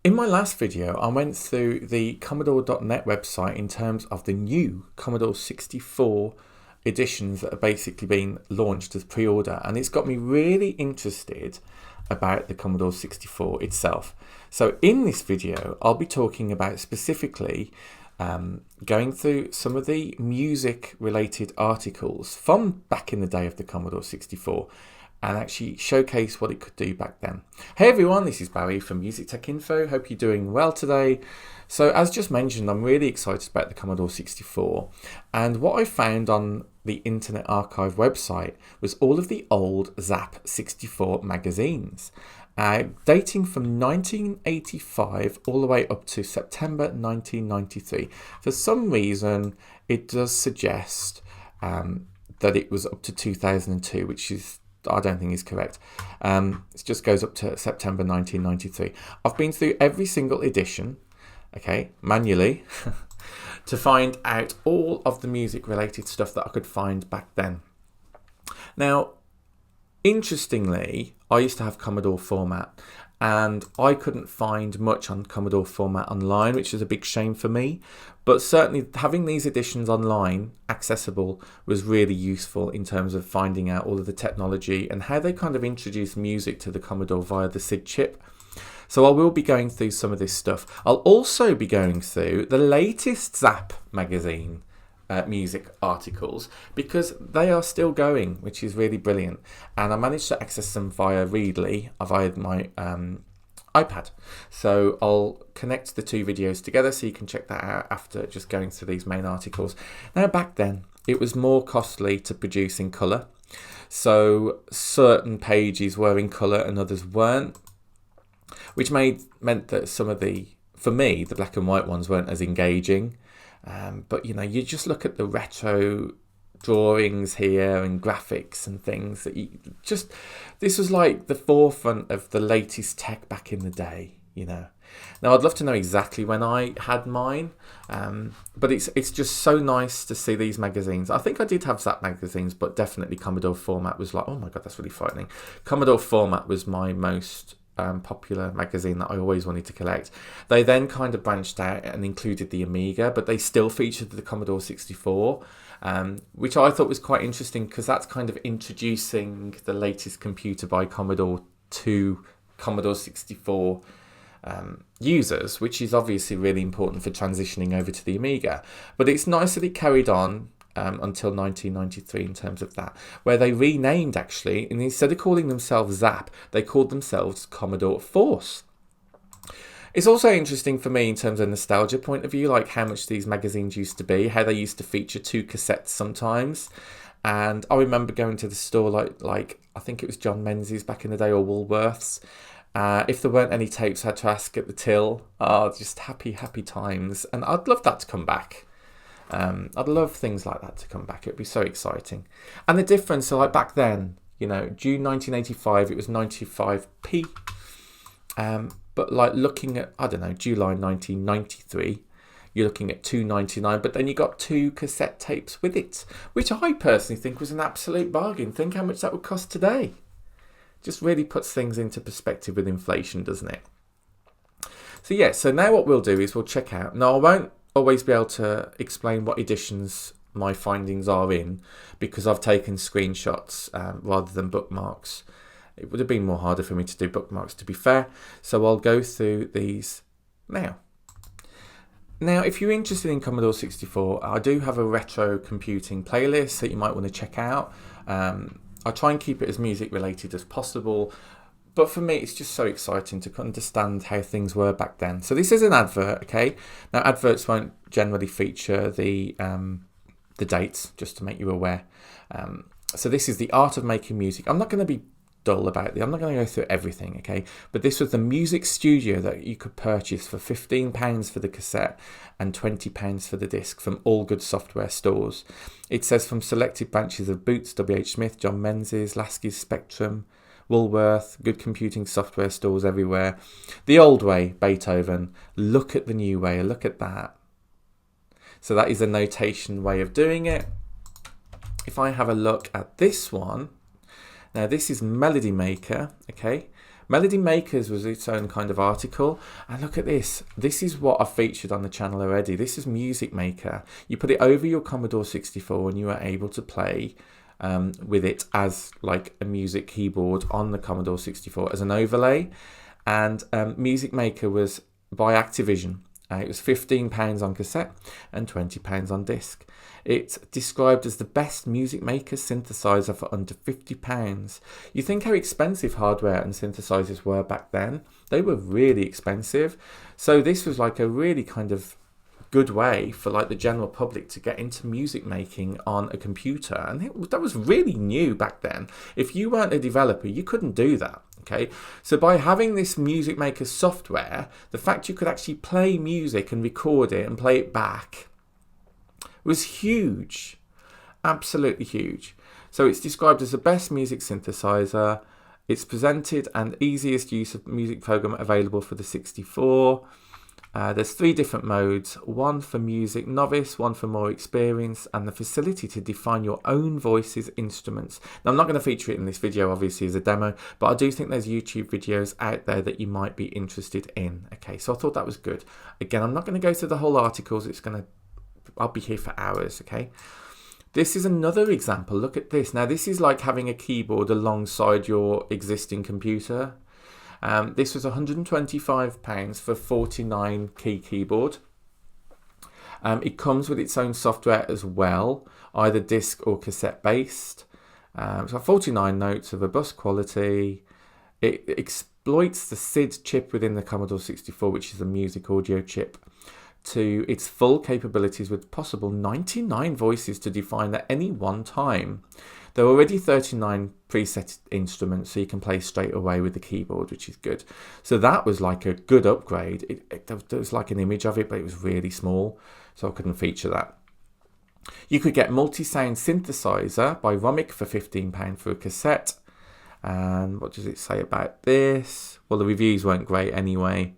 In my last video, I went through the Commodore.net website in terms of the new Commodore 64 editions that are basically being launched as pre-order, and it's got me really interested about the Commodore 64 itself. So in this video, I'll be talking about specifically going through some of the music related articles from back in the day of the Commodore 64 and actually showcase what it could do back then. Hey everyone, this is Barry from Music Tech Info. Hope you're doing well today. So as just mentioned, I'm really excited about the Commodore 64, and what I found on the Internet Archive website was all of the old Zap 64 magazines, dating from 1985 all the way up to September 1993. For some reason, it does suggest that it was up to 2002, which is I don't think is correct. It just goes up to September 1993. I've been through every single edition, okay, manually, to find out all of the music related stuff that I could find back then. Now, interestingly, I used to have Commodore Format, and I couldn't find much on Commodore Format online, which is a big shame for me. But certainly having these editions online accessible was really useful in terms of finding out all of the technology and how they kind of introduced music to the Commodore via the SID chip. So I will be going through some of this stuff. I'll also be going through the latest Zap magazine music articles, because they are still going, which is really brilliant, and I managed to access them via Readly via my iPad. So I'll connect the two videos together so you can check that out after just going through these main articles. Now back then it was more costly to produce in colour, so certain pages were in colour and others weren't, which meant that some of for me the black and white ones weren't as engaging. But you know, you just look at the retro drawings here and graphics and things that this was like the forefront of the latest tech back in the day, you know. Now I'd love to know exactly when I had mine, but it's just so nice to see these magazines. I think I did have Zap magazines, but definitely Commodore Format was like, oh my god, that's really frightening. Commodore Format was my most popular magazine that I always wanted to collect. They then kind of branched out and included the Amiga, but they still featured the Commodore 64, which I thought was quite interesting because that's kind of introducing the latest computer by Commodore to Commodore 64 users, which is obviously really important for transitioning over to the Amiga. But it's nice that it carried on until 1993 in terms of that, where they renamed actually, and instead of calling themselves Zap, they called themselves Commodore Force. It's also interesting for me in terms of nostalgia point of view, like how much these magazines used to be, how they used to feature two cassettes sometimes. And I remember going to the store like I think it was John Menzies back in the day, or Woolworths. If there weren't any tapes, I had to ask at the till. Just happy times, and I'd love that to come back. I'd love things like that to come back. It'd be so exciting. And the difference, so like back then, you know, June 1985, it was 95p. But like looking at, I don't know, July 1993, you're looking at $2.99. But then you got two cassette tapes with it, which I personally think was an absolute bargain. Think how much that would cost today. Just really puts things into perspective with inflation, doesn't it? So yeah, so now what we'll do is we'll check out. Now I won't always be able to explain what editions my findings are in, because I've taken screenshots rather than bookmarks. It would have been more harder for me to do bookmarks, to be fair. So I'll go through these now. Now, if you're interested in Commodore 64, I do have a retro computing playlist that you might want to check out. I try and keep it as music related as possible, but for me, it's just so exciting to understand how things were back then. So this is an advert, okay? Now, adverts won't generally feature the dates, just to make you aware. So this is the art of making music. I'm not going to be dull about it. I'm not going to go through everything, okay? But this was the music studio that you could purchase for £15 for the cassette and £20 for the disc from all good software stores. It says from selected branches of Boots, WH Smith, John Menzies, Lasky's Spectrum, Woolworth, good computing software stores everywhere. The old way, Beethoven. Look at the new way. Look at that. So that is a notation way of doing it. If I have a look at this one, now this is Melody Maker, okay, Melody Makers was its own kind of article. And look at this. This is what I've featured on the channel already. This is Music Maker. You put it over your Commodore 64 and you are able to play with it as like a music keyboard on the Commodore 64 as an overlay. And Music Maker was by Activision. It was £15 on cassette and £20 on disc. It's described as the best Music Maker synthesizer for under £50. You think how expensive hardware and synthesizers were back then? They were really expensive. So this was like a really kind of good way for like the general public to get into music making on a computer, and that was really new back then. If you weren't a developer, you couldn't do that. Okay, so by having this Music Maker software, the fact you could actually play music and record it and play it back was huge, absolutely huge. So it's described as the best music synthesizer. It's presented and easiest use of music program available for the 64. There's 3 different modes, one for music novice, one for more experienced, and the facility to define your own voice's instruments. Now, I'm not going to feature it in this video, obviously, as a demo, but I do think there's YouTube videos out there that you might be interested in. Okay, so I thought that was good. Again, I'm not going to go through the whole articles. I'll be here for hours, okay? This is another example. Look at this. Now, this is like having a keyboard alongside your existing computer. This was £125 for 49 key keyboard. It comes with its own software as well, either disc or cassette based. So 49 notes of robust quality. It exploits the SID chip within the Commodore 64, which is a music audio chip, to its full capabilities with possible 99 voices to define at any one time. There are already 39 preset instruments, so you can play straight away with the keyboard, which is good. So that was like a good upgrade. There was like an image of it, but it was really small, so I couldn't feature that. You could get multi-sound synthesizer by Romic for £15 for a cassette. And what does it say about this? Well, the reviews weren't great anyway.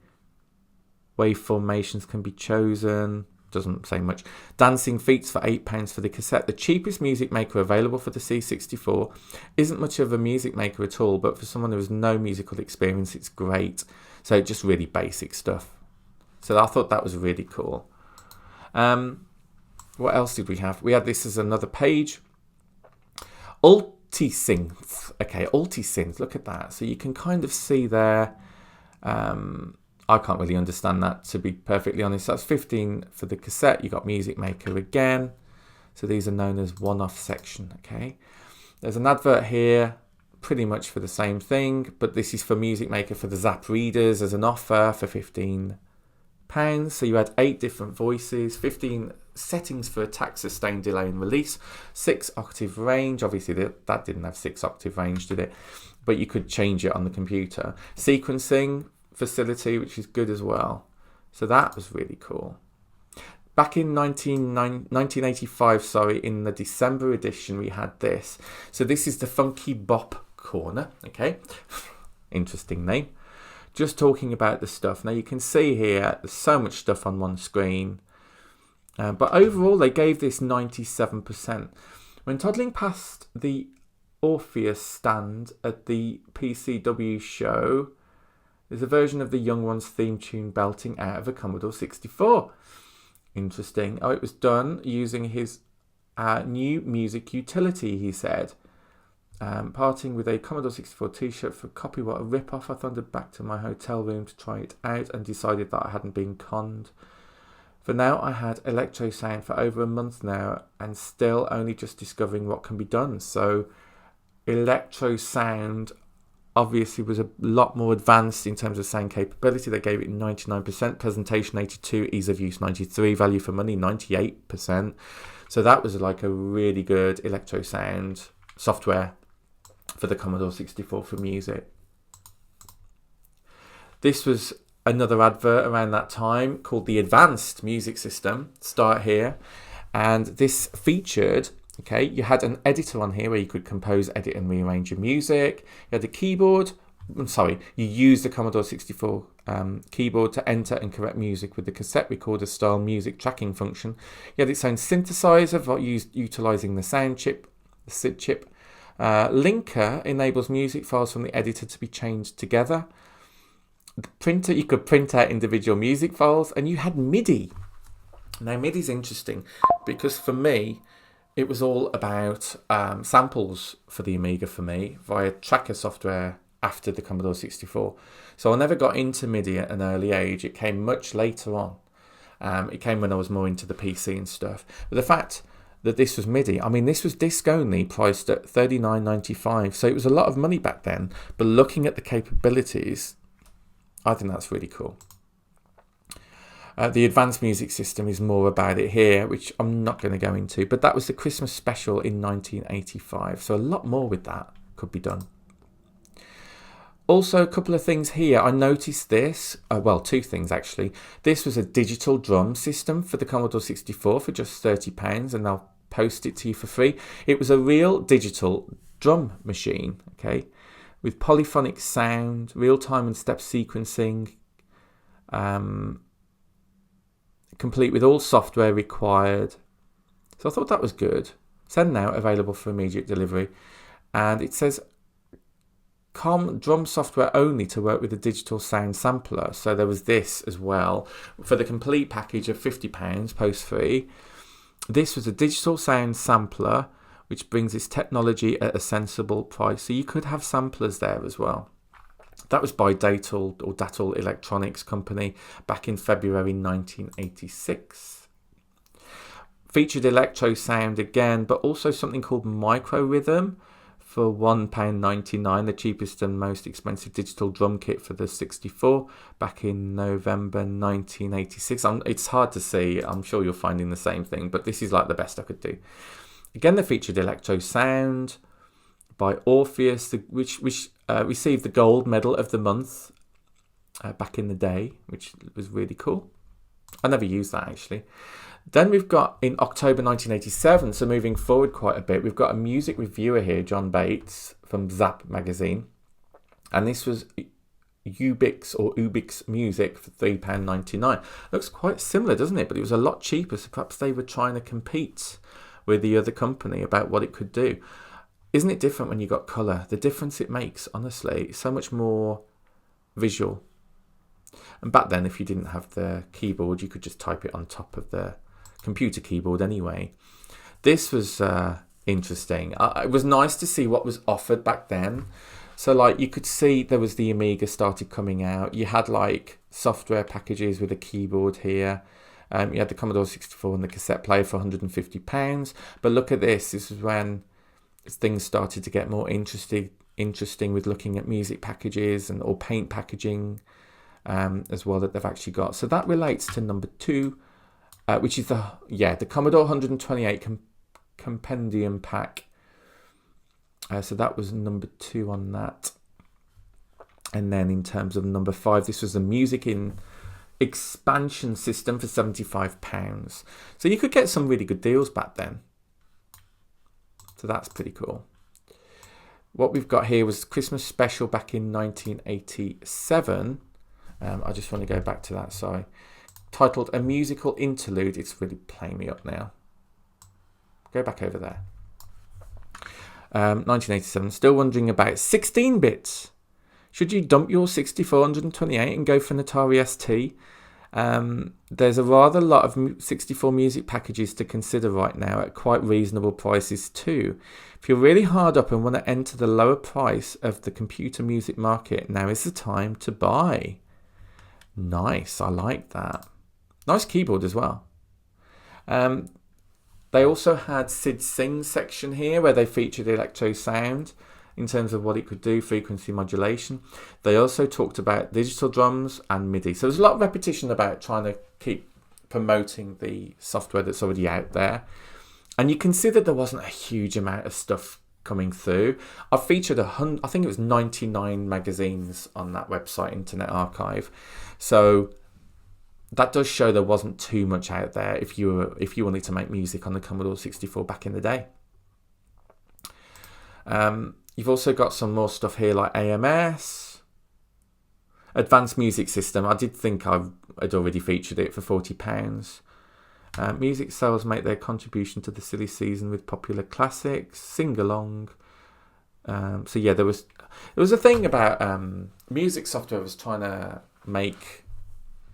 Wave formations can be chosen. Doesn't say much. Dancing Feats for £8 for the cassette. The cheapest Music Maker available for the C64. Isn't much of a Music Maker at all, but for someone who has no musical experience, it's great. So just really basic stuff. So I thought that was really cool. What else did we have? We had this as another page. Ultisynth. Okay, Ultisynth. Look at that. So you can kind of see there. I can't really understand that, to be perfectly honest. That's 15 for the cassette. You got Music Maker again. So these are known as one-off section, okay? There's an advert here, pretty much for the same thing, but this is for Music Maker for the Zap readers as an offer for £15. So you had 8 different voices, 15 settings for attack, sustain, delay, and release, 6 octave range. Obviously, that didn't have 6 octave range, did it? But you could change it on the computer. Sequencing facility, which is good as well. So that was really cool. Back in 1985, in the December edition, we had this. So this is the Funky Bop Corner, okay? Interesting name. Just talking about the stuff. Now you can see here, there's so much stuff on one screen. But overall, they gave this 97%. When toddling past the Orpheus stand at the PCW show, there's a version of the Young Ones theme tune belting out of a Commodore 64. Interesting. Oh, it was done using his new music utility, he said. Parting with a Commodore 64 t-shirt for copy. What a rip-off. I thundered back to my hotel room to try it out and decided that I hadn't been conned. For now, I had electro sound for over a month now and still only just discovering what can be done. So electro sound obviously was a lot more advanced in terms of sound capability. They gave it 99%, presentation 82, ease of use 93, value for money 98%. So that was like a really good electro sound software for the Commodore 64 for music. This was another advert around that time called the Advanced Music System. Start here. And this featured, okay, you had an editor on here where you could compose, edit and rearrange your music. You had a keyboard. You used the Commodore 64 keyboard to enter and correct music with the cassette recorder style music tracking function. You had its own synthesizer for utilising the sound chip, the SID chip. Linker enables music files from the editor to be changed together. The printer, you could print out individual music files, and you had MIDI. Now MIDI is interesting because for me, it was all about samples for the Amiga for me via tracker software after the Commodore 64. So I never got into MIDI at an early age. It came much later on. It came when I was more into the PC and stuff. But the fact that this was MIDI, I mean, this was disc only, priced at $39.95. So it was a lot of money back then. But looking at the capabilities, I think that's really cool. The advanced music system is more about it here, which I'm not going to go into. But that was the Christmas special in 1985. So a lot more with that could be done. Also, a couple of things here. I noticed this. Well, two things actually. This was a digital drum system for the Commodore 64 for just £30, and I'll post it to you for free. It was a real digital drum machine, okay, with polyphonic sound, real-time and step sequencing, complete with all software required. So I thought that was good. Send now, available for immediate delivery. And it says COM drum software only to work with a digital sound sampler. So there was this as well for the complete package of £50 post-free. This was a digital sound sampler which brings this technology at a sensible price. So you could have samplers there as well. That was by Datal or Datal Electronics Company back in February 1986. Featured electro sound again, but also something called micro rhythm for £1.99, the cheapest and most expensive digital drum kit for the 64 back in November 1986. It's hard to see, I'm sure you're finding the same thing, but this is like the best I could do. Again, the featured electro sound by Orpheus, which received the gold medal of the month back in the day, which was really cool. I never used that actually. Then we've got in October 1987, so moving forward quite a bit, we've got a music reviewer here, John Bates from Zap magazine, and this was Ubix Music for £3.99. Looks quite similar, doesn't it? But it was a lot cheaper, so perhaps they were trying to compete with the other company about what it could do. Isn't it different when you got colour? The difference it makes, honestly, so much more visual. And back then, if you didn't have the keyboard, you could just type it on top of the computer keyboard anyway. This was interesting. It was nice to see what was offered back then. So like you could see there was the Amiga started coming out. You had like software packages with a keyboard here. You had the Commodore 64 and the cassette player for £150. But look at this. This is when things started to get more interesting with looking at music packages and or paint packaging as well that they've actually got. So that relates to number 2, which is the Commodore 128 Compendium Pack. So that was number 2 on that. And then in terms of number 5, this was the Music in Expansion System for £75. So you could get some really good deals back then. So that's pretty cool. What we've got here was Christmas special back in 1987. I just want to go back to that, sorry. Titled A Musical Interlude. It's really playing me up now. Go back over there. 1987. Still wondering about 16 bits. Should you dump your 64 128 and go for an Atari ST? There's a rather lot of 64 music packages to consider right now at quite reasonable prices too. If you're really hard up and want to enter the lower price of the computer music market, now is the time to buy. Nice, I like that. Nice keyboard as well. They also had Sid Singh's section here where they featured electro sound in terms of what it could do, frequency modulation. They also talked about digital drums and MIDI. So there's a lot of repetition about trying to keep promoting the software that's already out there. And you can see that there wasn't a huge amount of stuff coming through. I featured I think it was 99 magazines on that website, Internet Archive. So that does show there wasn't too much out there if you wanted to make music on the Commodore 64 back in the day. You've also got some more stuff here like AMS, Advanced Music System. I did think I'd already featured it for £40. Music sales make their contribution to the silly season with popular classics, sing-along, So yeah, there was a thing about music software was trying to make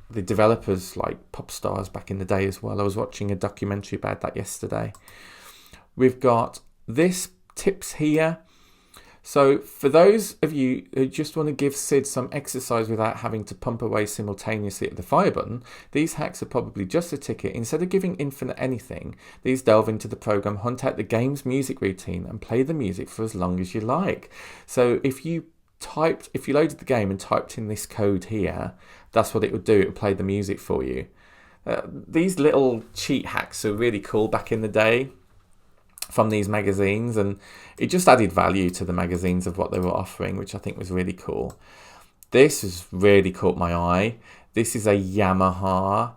the developers like pop stars back in the day as well. I was watching a documentary about that yesterday. We've got this tips here. So for those of you who just want to give Sid some exercise without having to pump away simultaneously at the fire button, these hacks are probably just a ticket. Instead of giving infinite anything, these delve into the program, hunt out the game's music routine and play the music for as long as you like. So if you loaded the game and typed in this code here, that's what it would do. It would play the music for you. These little cheat hacks are really cool back in the day from these magazines, and it just added value to the magazines of what they were offering, which I think was really cool. This has really caught my eye. This is a Yamaha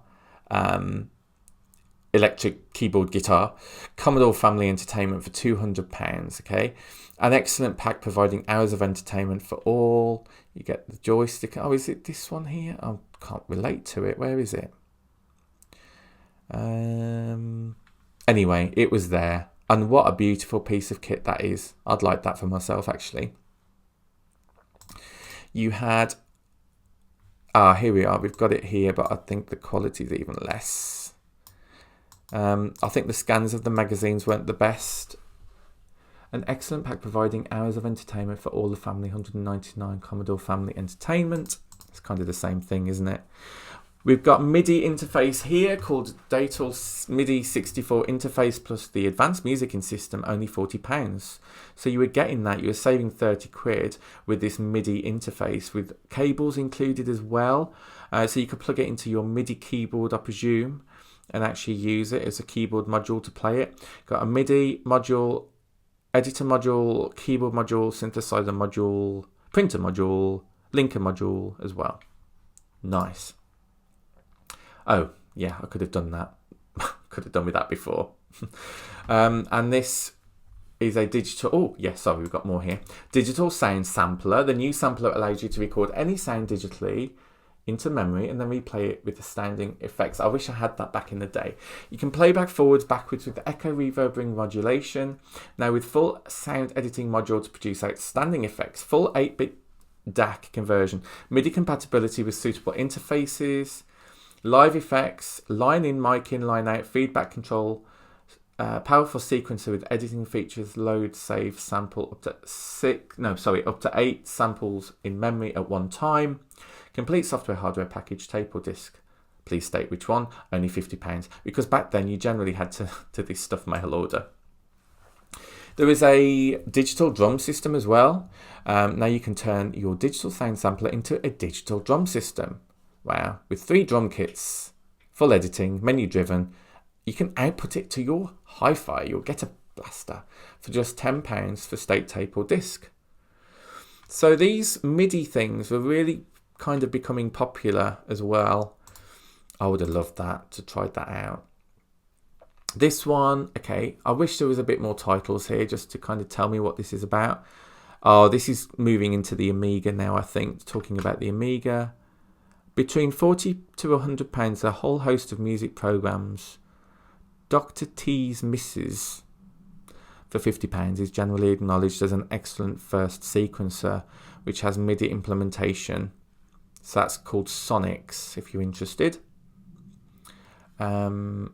electric keyboard guitar, Commodore Family Entertainment for £200. Okay, an excellent pack providing hours of entertainment for all. You get the joystick. Oh, is it this one here? I can't relate to it. Where is it? Anyway, it was there. And what a beautiful piece of kit that is. I'd like that for myself, actually. You had... here we are. We've got it here, but I think the quality is even less. I think the scans of the magazines weren't the best. An excellent pack providing hours of entertainment for all the family. 199 Commodore Family Entertainment. It's kind of the same thing, isn't it? We've got MIDI interface here called Datal MIDI 64 interface plus the advanced musicking system, only £40. So you were getting that, you were saving 30 quid with this MIDI interface with cables included as well. So you could plug it into your MIDI keyboard, I presume, and actually use it as a keyboard module to play it. Got a MIDI module, editor module, keyboard module, synthesizer module, printer module, linker module as well. Nice. Oh, yeah, I could have done that. Could have done with that before. And this is a digital... Oh, yeah, sorry, we've got more here. Digital sound sampler. The new sampler allows you to record any sound digitally into memory and then replay it with astounding effects. I wish I had that back in the day. You can play back forwards, backwards with echo, reverb, ring modulation. Now with full sound editing module to produce outstanding effects. Full 8-bit DAC conversion. MIDI compatibility with suitable interfaces. Live effects, line in, mic in, line out, feedback control, powerful sequencer with editing features, load, save, sample up to 8 samples in memory at one time. Complete software hardware package, tape or disc. Please state which one. Only £50, because back then you generally had to this stuff mail order. There is a digital drum system as well. Now you can turn your digital sound sampler into a digital drum system. Wow, with 3 drum kits, full editing, menu driven, you can output it to your hi-fi, your Getter Blaster, for just £10 for state tape or disc. So these MIDI things were really kind of becoming popular as well. I would have loved that, to try that out. This one, okay, I wish there was a bit more titles here just to kind of tell me what this is about. Oh, this is moving into the Amiga now, I think, talking about the Amiga. Between £40 to £100, a whole host of music programs. Dr. T's Misses for £50 is generally acknowledged as an excellent first sequencer, which has MIDI implementation. So that's called Sonics, if you're interested. Yeah,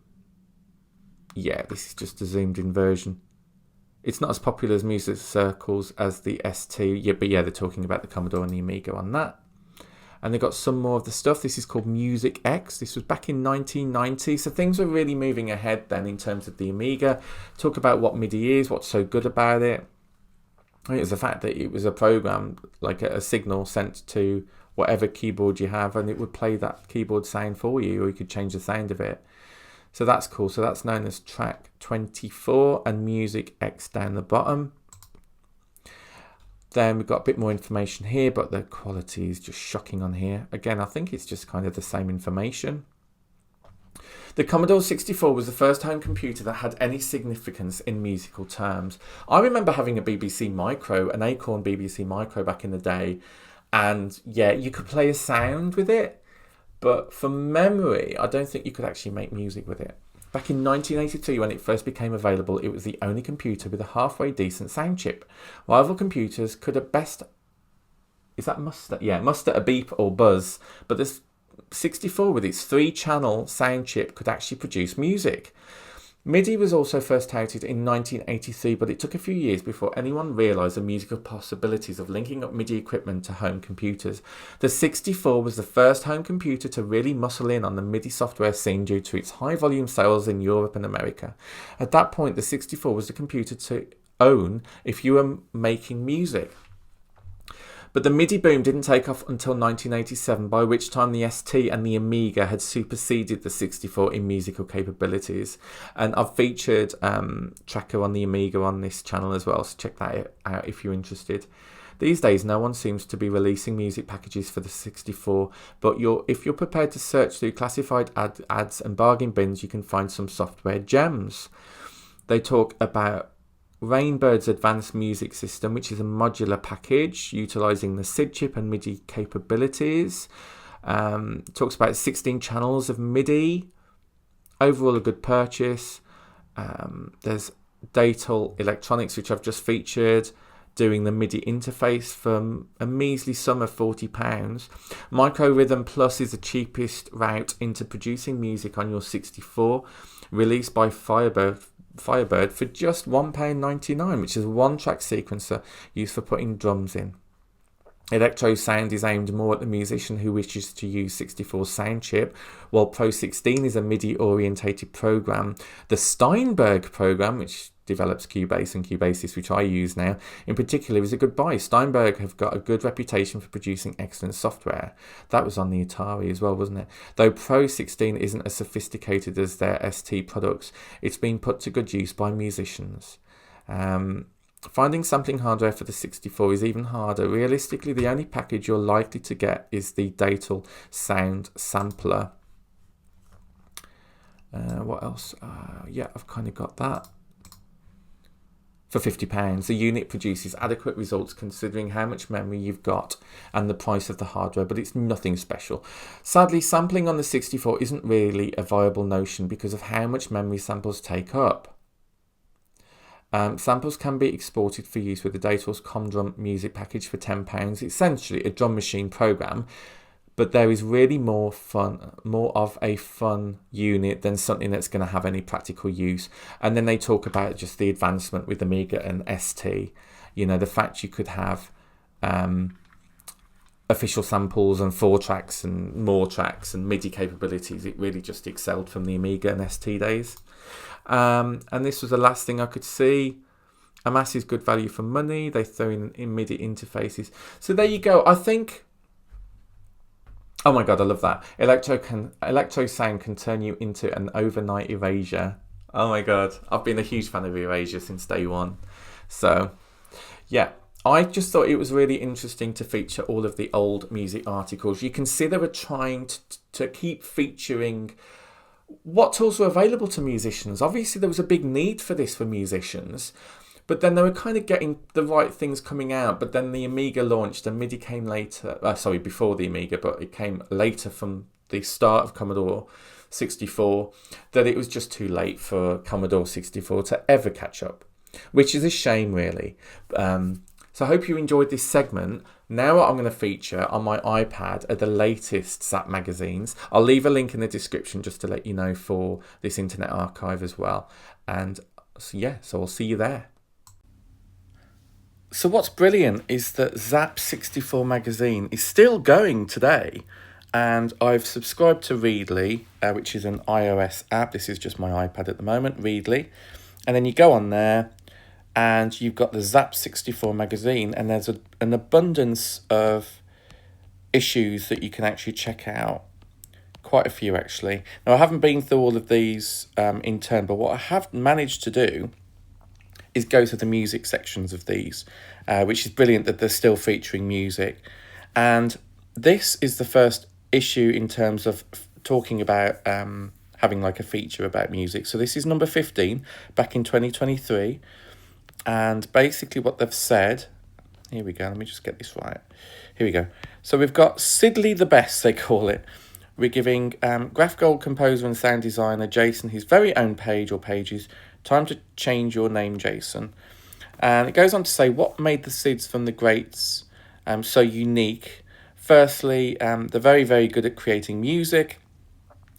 this is just a zoomed in version. It's not as popular as music circles as the ST. Yeah, but yeah, they're talking about the Commodore and the Amiga on that. And they've got some more of the stuff. This is called Music X. This was back in 1990. So things were really moving ahead then in terms of the Amiga. Talk about what MIDI is, what's so good about it. I think it was the fact that it was a program, like a signal sent to whatever keyboard you have, and it would play that keyboard sound for you, or you could change the sound of it. So that's cool. So that's known as track 24 and Music X down the bottom. Then we've got a bit more information here, but the quality is just shocking on here. Again, I think it's just kind of the same information. The Commodore 64 was the first home computer that had any significance in musical terms. I remember having a BBC Micro, an Acorn BBC Micro back in the day. And yeah, you could play a sound with it. But from memory, I don't think you could actually make music with it. Back in 1983, when it first became available, it was the only computer with a halfway decent sound chip. Rival computers could at best, muster a beep or buzz, but the 64 with its 3-channel sound chip could actually produce music. MIDI was also first touted in 1983, but it took a few years before anyone realised the musical possibilities of linking up MIDI equipment to home computers. The 64 was the first home computer to really muscle in on the MIDI software scene due to its high volume sales in Europe and America. At that point, the 64 was the computer to own if you were making music. But the MIDI boom didn't take off until 1987, by which time the ST and the Amiga had superseded the 64 in musical capabilities. And I've featured Tracker on the Amiga on this channel as well, so check that out if you're interested. These days, no one seems to be releasing music packages for the 64, but if you're prepared to search through classified ads and bargain bins, you can find some software gems. They talk about Rainbird's Advanced Music System, which is a modular package utilising the SID chip and MIDI capabilities. Talks about 16 channels of MIDI. Overall, a good purchase. There's Datal Electronics, which I've just featured, doing the MIDI interface for a measly sum of £40. Micro Rhythm Plus is the cheapest route into producing music on your 64, released by Firebird for just £1.99, which is a one-track sequencer used for putting drums in. Electro Sound is aimed more at the musician who wishes to use 64 sound chip, while Pro 16 is a MIDI-orientated program. The Steinberg program, which develops Cubase and Cubasis, which I use now, in particular, is a good buy. Steinberg have got a good reputation for producing excellent software. That was on the Atari as well, wasn't it? Though Pro 16 isn't as sophisticated as their ST products, it's been put to good use by musicians. Finding sampling hardware for the 64 is even harder. Realistically, the only package you're likely to get is the Datal Sound Sampler. What else? I've kind of got that. For £50, the unit produces adequate results considering how much memory you've got and the price of the hardware, but it's nothing special. Sadly, sampling on the 64 isn't really a viable notion because of how much memory samples take up. Samples can be exported for use with the Datal's ComDrum music package for £10, essentially a drum machine program, but there is really more of a fun unit than something that's going to have any practical use. And then they talk about just the advancement with Amiga and ST, the fact you could have official samples and 4 tracks and more tracks and MIDI capabilities. It really just excelled from the Amiga and ST days. And this was the last thing I could see. Amass is good value for money. They throw in MIDI interfaces. So there you go. I think... Oh my God, I love that. Electro Sound can turn you into an overnight erasure. Oh my God. I've been a huge fan of erasure since day one. So, yeah. I just thought it was really interesting to feature all of the old music articles. You can see they were trying to keep featuring what tools were available to musicians. Obviously, there was a big need for this for musicians, but then they were kind of getting the right things coming out. But then the Amiga launched and MIDI came later. Before the Amiga, but it came later from the start of Commodore 64, that it was just too late for Commodore 64 to ever catch up, which is a shame, really. So I hope you enjoyed this segment. Now what I'm going to feature on my iPad are the latest Zap magazines. I'll leave a link in the description just to let you know for this Internet Archive as well. And so I'll see you there. So what's brilliant is that Zap 64 magazine is still going today. And I've subscribed to Readly, which is an iOS app. This is just my iPad at the moment, Readly. And then you go on there, and you've got the Zap 64 magazine, and there's an abundance of issues that you can actually check out. Quite a few, actually. Now, I haven't been through all of these in turn, but what I have managed to do is go to the music sections of these, which is brilliant that they're still featuring music. And this is the first issue in terms of talking about having like a feature about music. So this is number 15, back in 2023. And basically what they've said, here we go, let me just get this right. Here we go. So we've got Sidley the Best, they call it. we're giving Graph Gold composer and sound designer Jason his very own page or pages. Time to change your name, Jason. And it goes on to say what made the SIDS from the greats so unique. Firstly, they're very, very good at creating music.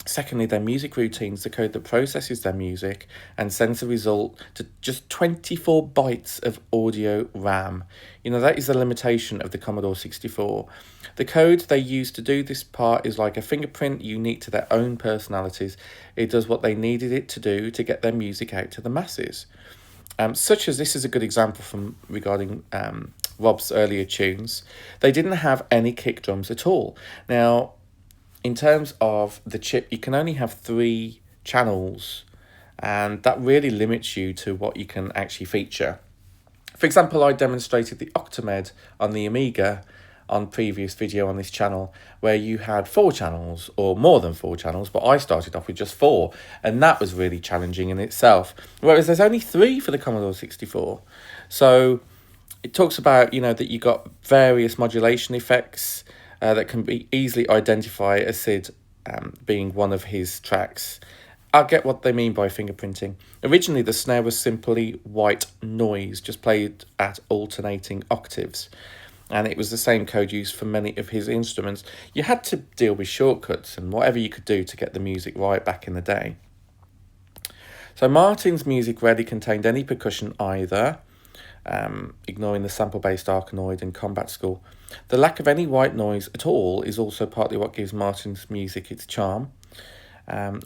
Secondly, their music routines, the code that processes their music and sends the result to just 24 bytes of audio RAM. You know, that is the limitation of the Commodore 64. The code they use to do this part is like a fingerprint unique to their own personalities. It does what they needed it to do to get their music out to the masses. Such as this is a good example from regarding Rob's earlier tunes. They didn't have any kick drums at all. Now, in terms of the chip, you can only have 3 channels, and that really limits you to what you can actually feature. For example, I demonstrated the Octamed on the Amiga on previous video on this channel, where you had 4 channels or more than 4 channels, but I started off with just 4, and that was really challenging in itself. Whereas there's only 3 for the Commodore 64. So it talks about, you know, that you got various modulation effects that can be easily identify a SID being one of his tracks. I'll get what they mean by fingerprinting. Originally, the snare was simply white noise, just played at alternating octaves. And it was the same code used for many of his instruments. You had to deal with shortcuts and whatever you could do to get the music right back in the day. So Martin's music rarely contained any percussion either, ignoring the sample-based Arkanoid and Combat School. The lack of any white noise at all is also partly what gives Martin's music its charm.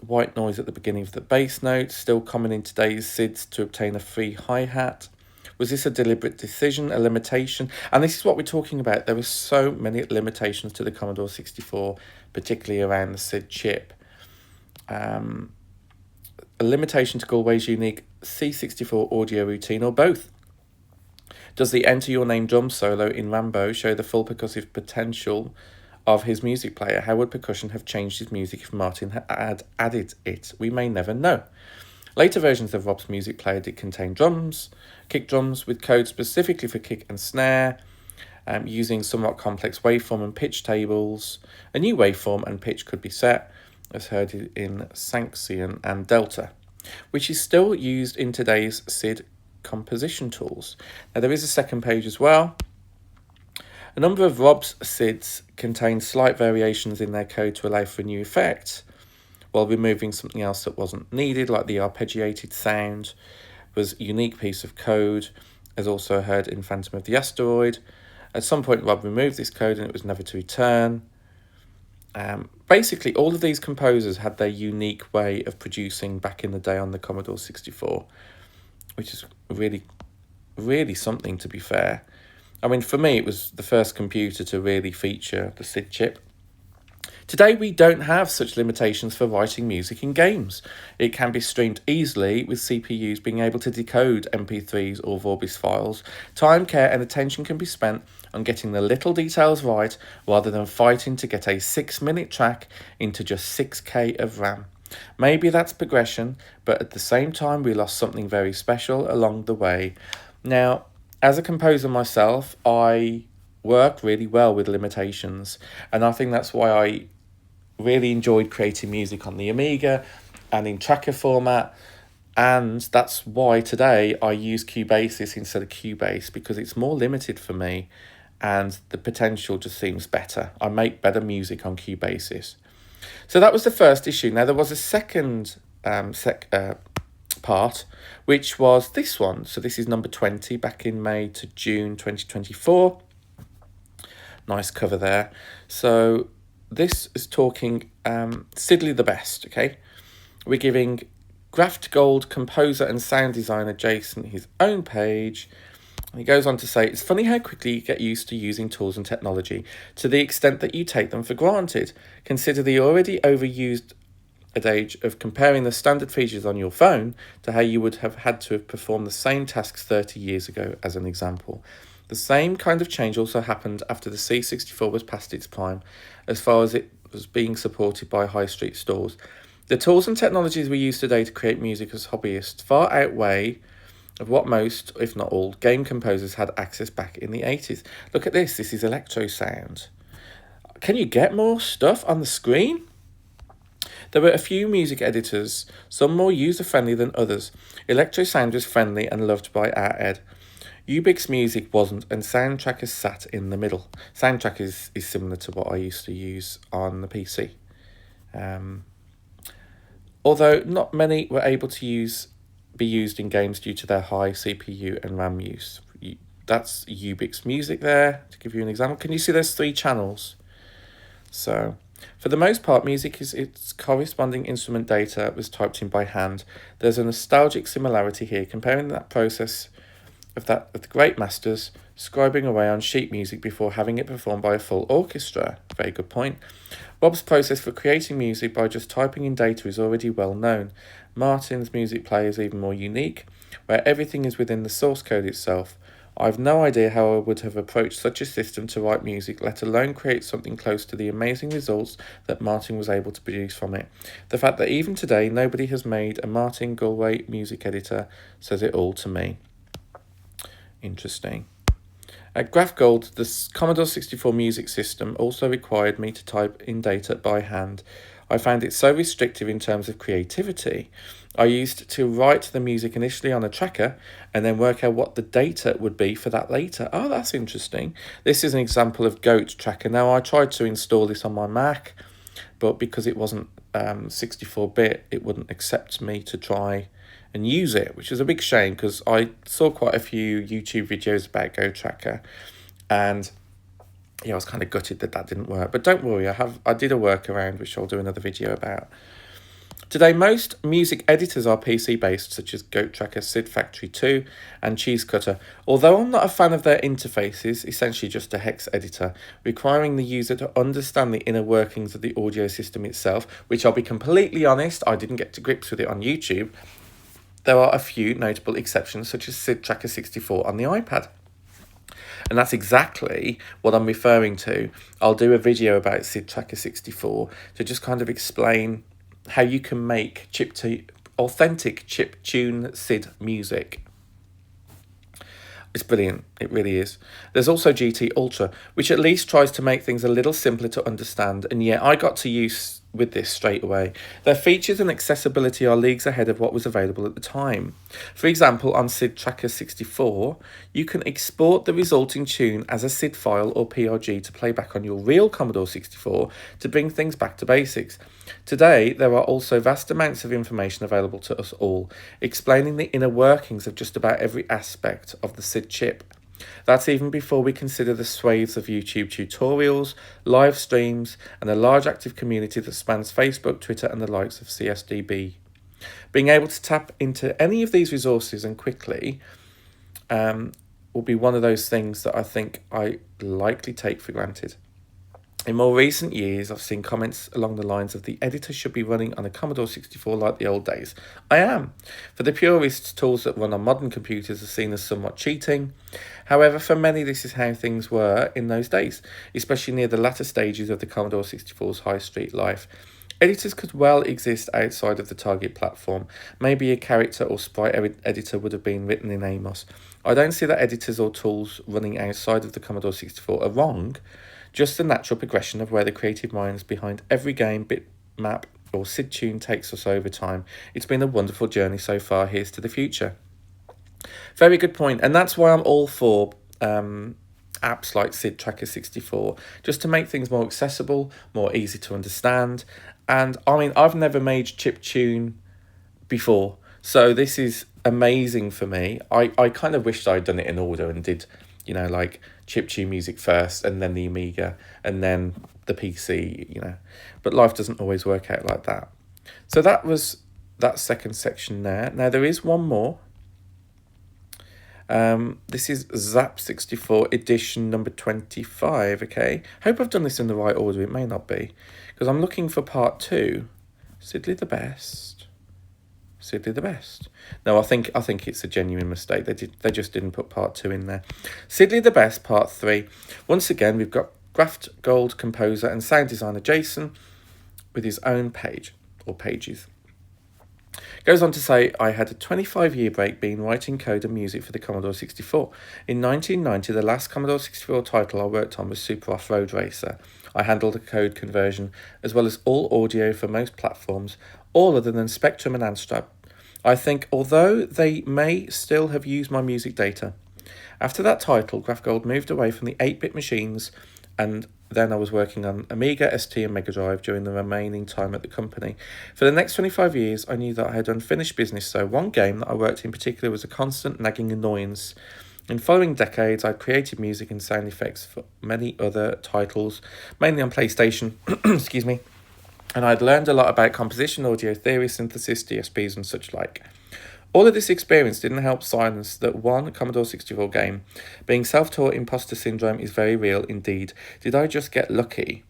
White noise at the beginning of the bass note, still common in today's SIDs to obtain a free hi-hat. Was this a deliberate decision, a limitation? And this is what we're talking about. There were so many limitations to the Commodore 64, particularly around the SID chip. A limitation to Galway's unique C64 audio routine, or both. Does the Enter Your Name drum solo in Rambo show the full percussive potential of his music player? How would percussion have changed his music if Martin had added it? We may never know. Later versions of Rob's music player did contain drums, kick drums with code specifically for kick and snare, using somewhat complex waveform and pitch tables. A new waveform and pitch could be set, as heard in Sanction and Delta, which is still used in today's SID composition tools. Now there is a second page as well. A number of Rob's SIDs contain slight variations in their code to allow for a new effect, while removing something else that wasn't needed, like the arpeggiated sound was a unique piece of code, as also heard in Phantom of the Asteroid. At some point, Rob removed this code and it was never to return. Basically, all of these composers had their unique way of producing back in the day on the Commodore 64, which is really, really something, to be fair. I mean, for me, it was the first computer to really feature the SID chip. Today, we don't have such limitations for writing music in games. It can be streamed easily, with CPUs being able to decode MP3s or Vorbis files. Time, care and attention can be spent on getting the little details right, rather than fighting to get a 6-minute track into just 6K of RAM. Maybe that's progression, but at the same time, we lost something very special along the way. Now, as a composer myself, I work really well with limitations, and I think that's why I really enjoyed creating music on the Amiga and in tracker format, and that's why today I use Cubasis instead of Cubase, because it's more limited for me and the potential just seems better. I make better music on Cubasis. So that was the first issue. Now there was a second part, which was this one. So this is number 20, back in May to June 2024. Nice cover there. So this is talking Sidley the Best, okay? We're giving Graph Gold composer and sound designer Jason his own page. And he goes on to say, it's funny how quickly you get used to using tools and technology, to the extent that you take them for granted. Consider the already overused adage of comparing the standard features on your phone to how you would have had to have performed the same tasks 30 years ago, as an example. The same kind of change also happened after the C64 was past its prime, as far as it was being supported by high street stores. The tools and technologies we use today to create music as hobbyists far outweigh of what most, if not all, game composers had access back in the 80s. Look at this. This is electro sound. Can you get more stuff on the screen? There were a few music editors, some more user-friendly than others. Electrosound was friendly and loved by our Ed. Ubix Music wasn't, and Soundtracker sat in the middle. Soundtracker is similar to what I used to use on the PC. Although not many were able to be used in games due to their high CPU and RAM use. That's Ubix Music there, to give you an example. Can you see there's 3 channels? So, for the most part, music is its corresponding instrument data was typed in by hand. There's a nostalgic similarity here, comparing that process of the great masters scribing away on sheet music before having it performed by a full orchestra. Very good point. Bob's process for creating music by just typing in data is already well known. Martin's music player is even more unique, where everything is within the source code itself. I've no idea how I would have approached such a system to write music, let alone create something close to the amazing results that Martin was able to produce from it. The fact that even today nobody has made a Martin Galway music editor says it all to me. Interesting. At GraphGold, the Commodore 64 music system also required me to type in data by hand. I found it so restrictive in terms of creativity. I used to write the music initially on a tracker and then work out what the data would be for that later. Oh, that's interesting. This is an example of Goat Tracker. Now, I tried to install this on my Mac, but because it wasn't 64-bit, it wouldn't accept me to try and use it, which is a big shame because I saw quite a few YouTube videos about Goat Tracker, and yeah, I was kind of gutted that didn't work. But don't worry, I did a workaround, which I'll do another video about. Today, most music editors are PC-based, such as Goat Tracker, Sid Factory 2, and Cheese Cutter. Although I'm not a fan of their interfaces, essentially just a hex editor, requiring the user to understand the inner workings of the audio system itself, which I'll be completely honest, I didn't get to grips with it on YouTube. There are a few notable exceptions, such as Sid Tracker 64 on the iPad. And that's exactly what I'm referring to. I'll do a video about Sid Tracker 64 to just kind of explain how you can make authentic chiptune SID music. It's brilliant, it really is. There's also GT Ultra, which at least tries to make things a little simpler to understand, and yeah, I got to use with this straight away. Their features and accessibility are leagues ahead of what was available at the time. For example, on SID Tracker 64, you can export the resulting tune as a SID file or PRG to play back on your real Commodore 64 to bring things back to basics. Today, there are also vast amounts of information available to us all, explaining the inner workings of just about every aspect of the SID chip. That's even before we consider the swathes of YouTube tutorials, live streams, and a large active community that spans Facebook, Twitter, and the likes of CSDB. Being able to tap into any of these resources and quickly will be one of those things that I think I likely take for granted. In more recent years, I've seen comments along the lines of the editor should be running on a Commodore 64 like the old days. I am. For the purists, tools that run on modern computers are seen as somewhat cheating. However, for many, this is how things were in those days, especially near the latter stages of the Commodore 64's high street life. Editors could well exist outside of the target platform. Maybe a character or sprite editor would have been written in Amos. I don't see that editors or tools running outside of the Commodore 64 are wrong, just the natural progression of where the creative minds behind every game, bitmap, or SID tune takes us over time. It's been a wonderful journey so far. Here's to the future. Very good point, and that's why I'm all for apps like SID Tracker 64, just to make things more accessible, more easy to understand. And I mean, I've never made chiptune before, so this is amazing for me. I kind of wished I'd done it in order and did, like chiptune music first and then the Amiga and then the PC, but life doesn't always work out like that. So that was that second section there. Now there is one more. This is Zap 64 edition number 25, okay? Hope I've done this in the right order. It may not be, because I'm looking for part 2. Sidley the best. Sidley the best. No, I think it's a genuine mistake. They just didn't put part 2 in there. Sidley the best, part 3. Once again, we've got GraphGold composer and sound designer Jason with his own page or pages. Goes on to say, I had a 25-year break being writing code and music for the Commodore 64. In 1990, the last Commodore 64 title I worked on was Super Off-Road Racer. I handle the code conversion, as well as all audio for most platforms, all other than Spectrum and Amstrad. I think although they may still have used my music data. After that title, Graphgold moved away from the 8-bit machines, and then I was working on Amiga, ST and Mega Drive during the remaining time at the company. For the next 25 years, I knew that I had unfinished business, so one game that I worked in particular was a constant nagging annoyance. In following decades, I created music and sound effects for many other titles, mainly on PlayStation, excuse me, and I'd learned a lot about composition, audio theory, synthesis, DSPs and such like. All of this experience didn't help silence that one Commodore 64 game, being self-taught imposter syndrome, is very real indeed. Did I just get lucky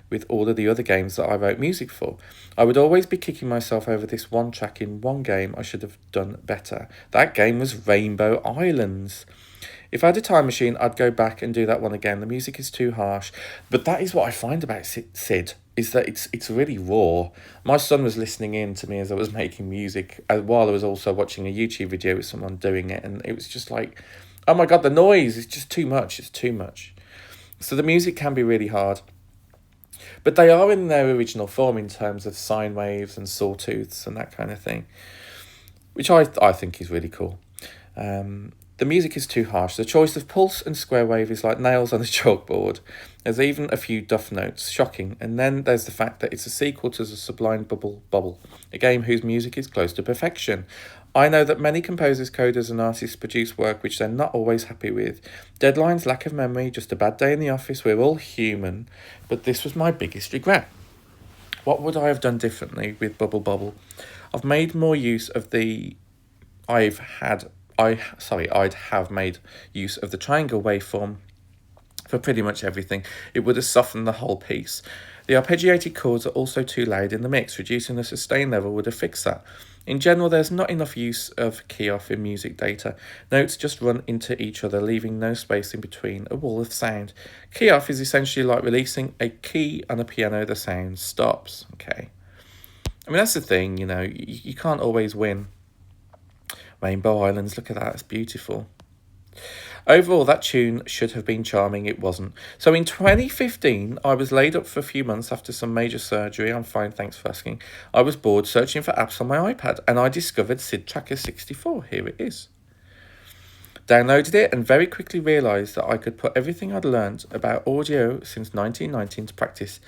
with all of the other games that I wrote music for? I would always be kicking myself over this one track in one game I should have done better. That game was Rainbow Islands. If I had a time machine, I'd go back and do that one again. The music is too harsh. But that is what I find about Sid, is that it's really raw. My son was listening in to me as I was making music, while I was also watching a YouTube video with someone doing it, and it was just like, oh my God, the noise is just too much. It's too much. So the music can be really hard. But they are in their original form in terms of sine waves and sawtooths and that kind of thing, which I think is really cool. The music is too harsh. The choice of pulse and square wave is like nails on a chalkboard. There's even a few duff notes, shocking. And then there's the fact that it's a sequel to the Sublime Bubble, a game whose music is close to perfection. I know that many composers, coders and artists produce work which they're not always happy with. Deadlines, lack of memory, just a bad day in the office, we're all human. But this was my biggest regret. What would I have done differently with Bubble? I've made more use of I'd have made use of the triangle waveform for pretty much everything. It would have softened the whole piece. The arpeggiated chords are also too loud in the mix. Reducing the sustain level would have fixed that. In general, there's not enough use of key off in music data. Notes just run into each other, leaving no space in between, a wall of sound. Key off is essentially like releasing a key on a piano, the sound stops. Okay. I mean, that's the thing, you can't always win. Rainbow Islands, look at that, it's beautiful. Overall, that tune should have been charming, it wasn't. So in 2015, I was laid up for a few months after some major surgery. I'm fine, thanks for asking. I was bored searching for apps on my iPad, and I discovered SID Tracker 64. Here it is. Downloaded it and very quickly realised that I could put everything I'd learnt about audio since 1990 into practice.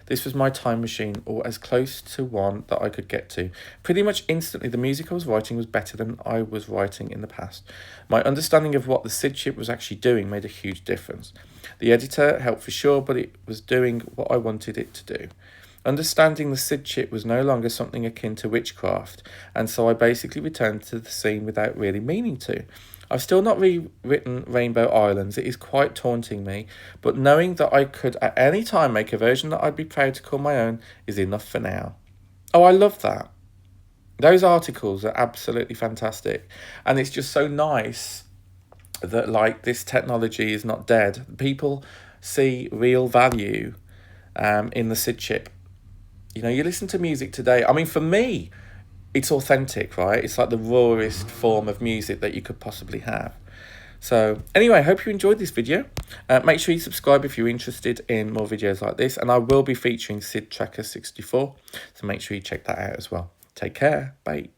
This was my time machine, or as close to one that I could get to. Pretty much instantly, the music I was writing was better than I was writing in the past. My understanding of what the SID chip was actually doing made a huge difference. The editor helped for sure, but it was doing what I wanted it to do. Understanding the SID chip was no longer something akin to witchcraft, and so I basically returned to the scene without really meaning to. I've still not rewritten Rainbow Islands. It is quite taunting me, but knowing that I could at any time make a version that I'd be proud to call my own is enough for now. Oh, I love that. Those articles are absolutely fantastic, and it's just so nice that this technology is not dead. People see real value in the SID chip. You listen to music today. I mean, for me, it's authentic, right? It's like the rawest form of music that you could possibly have. So anyway, I hope you enjoyed this video. Make sure you subscribe if you're interested in more videos like this, and I will be featuring SID Tracker 64, so make sure you check that out as well. Take care. Bye.